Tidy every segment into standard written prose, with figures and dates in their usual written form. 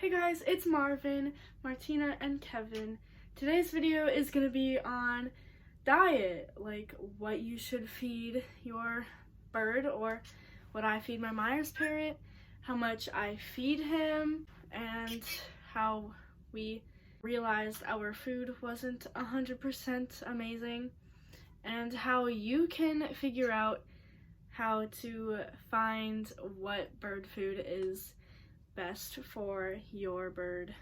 Hey guys, it's Marvin, Martina, and Kevin. Today's video is going to be on diet, like what you should feed your bird or what I feed my Meyers parrot, how much I feed him, and how we realized our food wasn't 100% amazing, and how you can figure out how to find what bird food is best for your bird.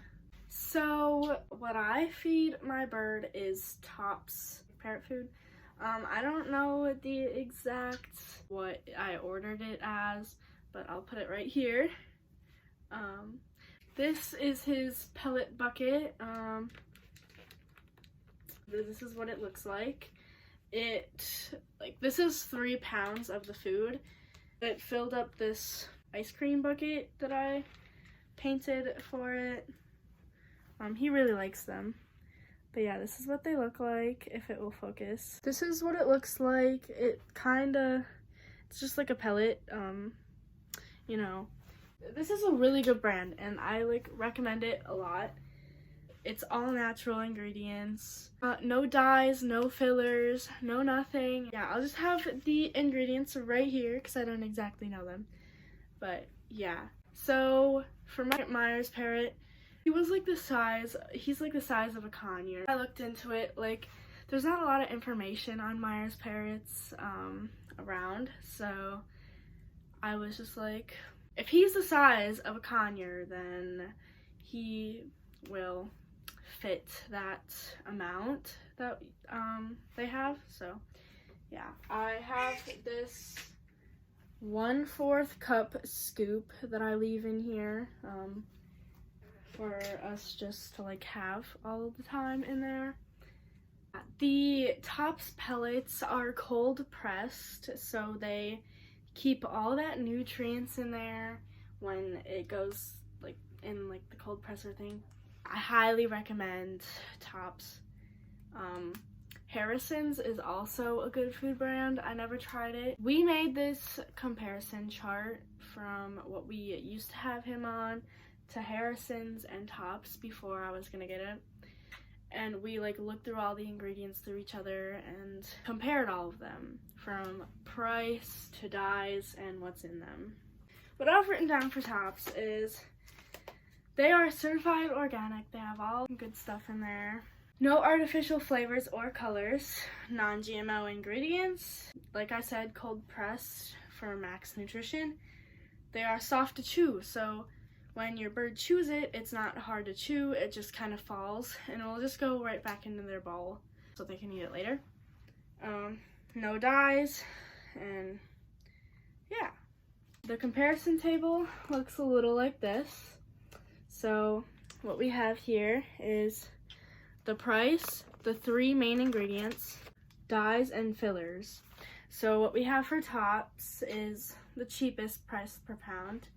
So what I feed my bird is Topz parrot food. I don't know the exact what I ordered it as, but I'll put it right here. This is his pellet bucket. This is what it looks like. This is 3 pounds of the food. It filled up this ice cream bucket that I painted for it. He really likes them. But yeah, this is what they look like, if it will focus. This is what it looks like. It's just like a pellet. You know, this is a really good brand and I recommend it a lot. It's all natural ingredients. No dyes, no fillers, no nothing. Yeah, I'll just have the ingredients right here because I don't exactly know them. But yeah. So for my Meyers parrot, he's like the size of a conure. I looked into it, there's not a lot of information on Meyers parrots around, so I was just like, if he's the size of a conure, then he will fit that amount that they have. So yeah, I have this 1/4 cup scoop that I leave in here for us just to have all of the time in there. The Topz pellets are cold pressed, so they keep all that nutrients in there when it goes in the cold presser thing. I highly recommend Topz. Harrison's is also a good food brand. I never tried it. We made this comparison chart from what we used to have him on to Harrison's and Topz before I was gonna get it. And we looked through all the ingredients through each other and compared all of them from price to dyes and what's in them. What I've written down for Topz is they are certified organic. They have all good stuff in there. No artificial flavors or colors, non-GMO ingredients, like I said, cold pressed for max nutrition. They are soft to chew, so when your bird chews it, it's not hard to chew, it just kind of falls, and it'll just go right back into their bowl so they can eat it later. No dyes, and yeah. The comparison table looks a little like this. So what we have here is the price, the 3 main ingredients, dyes, and fillers. So what we have for Topz is the cheapest price per pound.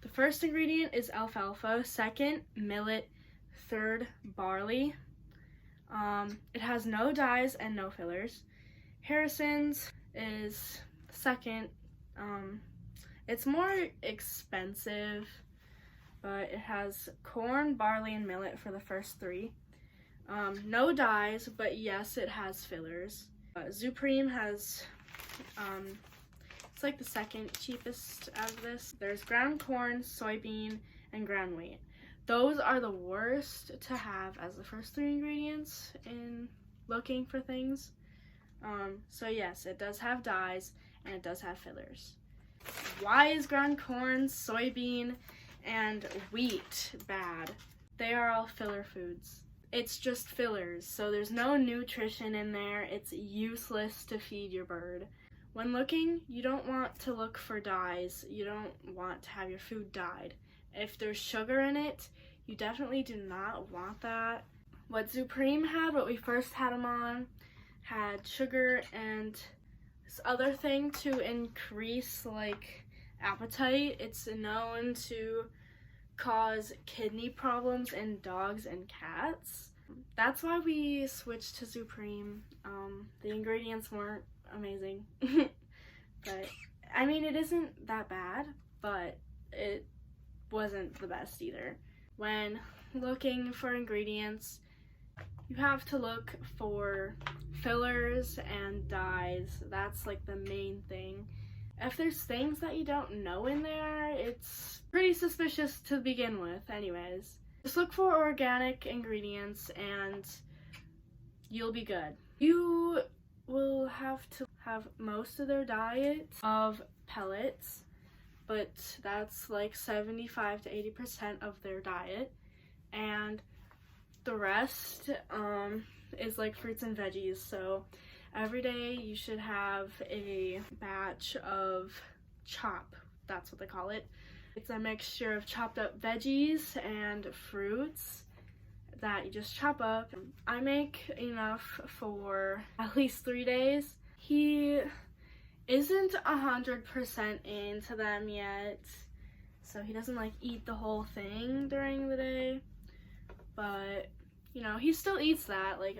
The first ingredient is alfalfa, second millet, third barley. It has no dyes and no fillers. Harrison's is second. It's more expensive, but it has corn, barley, and millet for the first 3. No dyes, but yes, it has fillers. Supreme has, it's the second cheapest out of this. There's ground corn, soybean, and ground wheat. Those are the worst to have as the first 3 ingredients in looking for things. So yes, it does have dyes, and it does have fillers. Why is ground corn, soybean, and wheat bad? They are all filler foods. It's just fillers, so there's no nutrition in there. It's useless to feed your bird. When looking, you don't want to look for dyes. You don't want to have your food dyed. If there's sugar in it, you definitely do not want that. What Supreme had, what we first had them on, had sugar and this other thing to increase appetite. It's known to cause kidney problems in dogs and cats. That's why we switched to Supreme. The ingredients weren't amazing. But I mean, it isn't that bad, but it wasn't the best either. When looking for ingredients, you have to look for fillers and dyes. That's like the main thing. If there's things that you don't know in there, it's pretty suspicious to begin with anyways. Just look for organic ingredients and you'll be good. You will have to have most of their diet of pellets, but that's like 75 to 80% of their diet, and the rest is like fruits and veggies. So every day you should have a batch of chop, that's what they call it. It's a mixture of chopped up veggies and fruits that you just chop up. I make enough for at least 3 days. He isn't 100% into them yet, so he doesn't like eat the whole thing during the day, but you know, he still eats that. Like,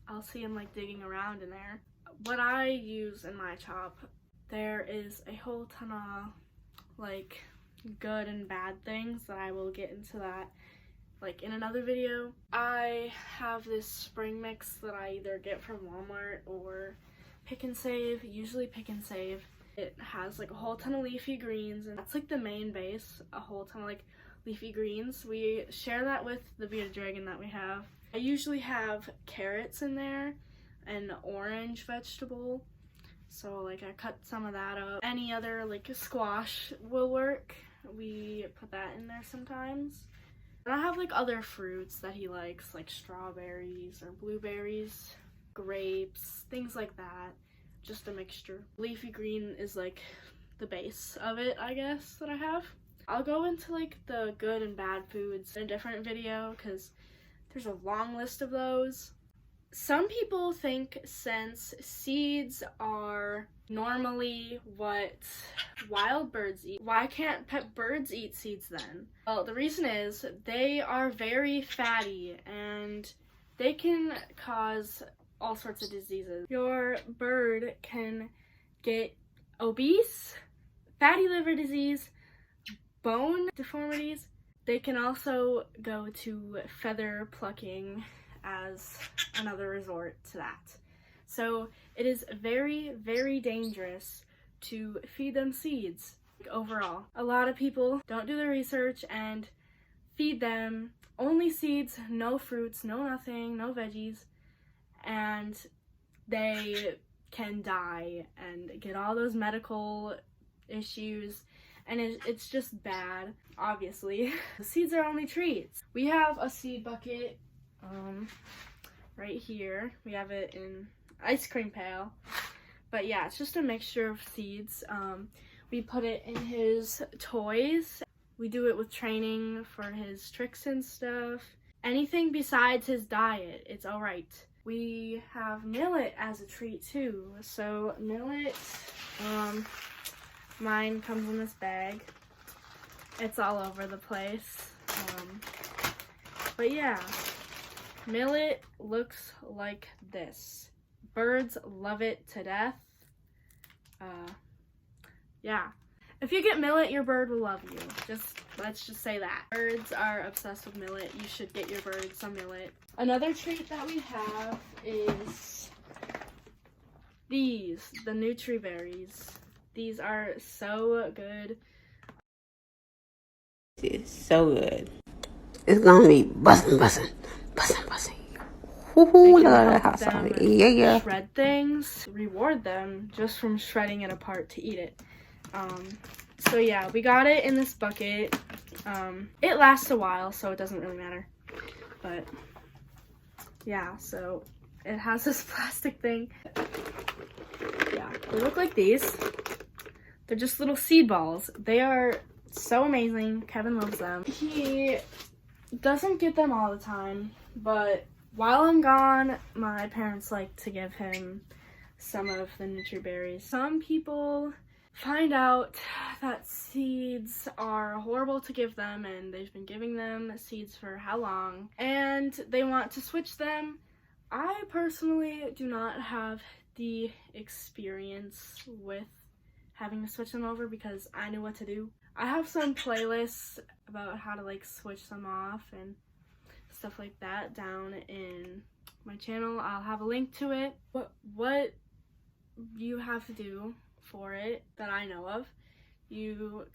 I'll see him like digging around in there. What I use in my chop, there is a whole ton of like good and bad things that I will get into that like in another video. I have this spring mix that I either get from Walmart or Pick and Save, usually Pick and Save. It has like a whole ton of leafy greens, and that's like the main base, a whole ton of like leafy greens. We share that with the bearded dragon that we have. I usually have carrots in there and orange vegetable, so like I cut some of that up. Any other like squash will work. We put that in there sometimes. And I have like other fruits that he likes, like strawberries or blueberries, grapes, things like that. Just a mixture. Leafy green is like the base of it, I guess, that I have. I'll go into like the good and bad foods in a different video because there's a long list of those. Some people think since seeds are normally what wild birds eat, why can't pet birds eat seeds then? Well, the reason is they are very fatty and they can cause all sorts of diseases. Your bird can get obese, fatty liver disease, bone deformities. They can also go to feather plucking as another resort to that. So it is very, very dangerous to feed them seeds overall. A lot of people don't do the research and feed them only seeds, no fruits, no nothing, no veggies, and they can die and get all those medical issues, and it's just bad, obviously. Seeds are only treats. We have a seed bucket right here. We have it in ice cream pail, but yeah, it's just a mixture of seeds. We put it in his toys. We do it with training for his tricks and stuff. Anything besides his diet, it's all right. We have millet as a treat too. So millet, mine comes in this bag. It's all over the place. But yeah, millet looks like this. Birds love it to death. Yeah. If you get millet, your bird will love you. Let's just say that. Birds are obsessed with millet. You should get your bird some millet. Another treat that we have is these, the Nutri-Berries. These are so good. It's so good. It's gonna be bussin'. Look at that hot sauce. Yeah. Shred things, reward them just from shredding it apart to eat it. So yeah, we got it in this bucket. It lasts a while, so it doesn't really matter. But yeah, so it has this plastic thing. Yeah, they look like these. They're just little seed balls. They are so amazing. Kevin loves them. He doesn't get them all the time, but while I'm gone, my parents like to give him some of the Nutri-Berries. Some people find out that seeds are horrible to give them, and they've been giving them seeds for how long, and they want to switch them. I personally do not have the experience with having to switch them over because I knew what to do. I have some playlists about how to like switch them off and stuff like that down in my channel. I'll have a link to it. What you have to do for it that I know of, you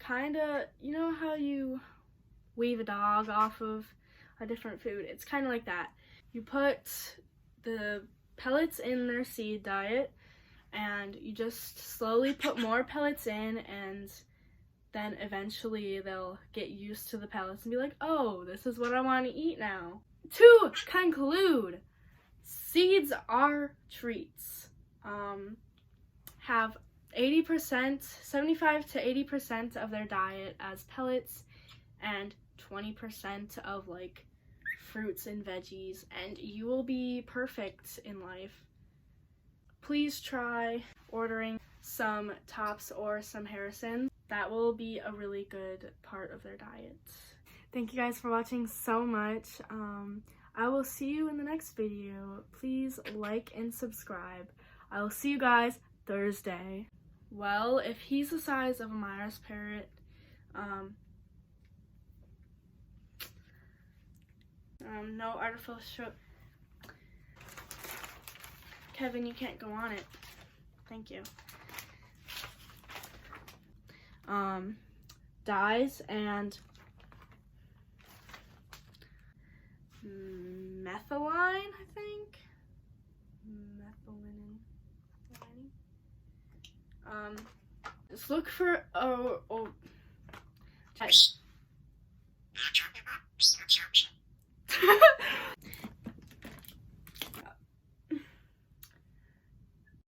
know how you weave a dog off of a different food? It's kind of like that. You put the pellets in their seed diet and you just slowly put more pellets in, and then eventually they'll get used to the pellets and be like, oh, this is what I want to eat now. To conclude, seeds are treats. Have 80%, 75 to 80% of their diet as pellets and 20% of like fruits and veggies, and you will be perfect in life. Please try ordering some Topz or some Harrisons. That will be a really good part of their diet. Thank you guys for watching so much. I will see you in the next video. Please like and subscribe. I will see you guys Thursday. Well, if he's the size of a Meyers parrot, no artificial. Kevin, you can't go on it. Thank you. Dyes and methylene, I think. Methylene. Just look for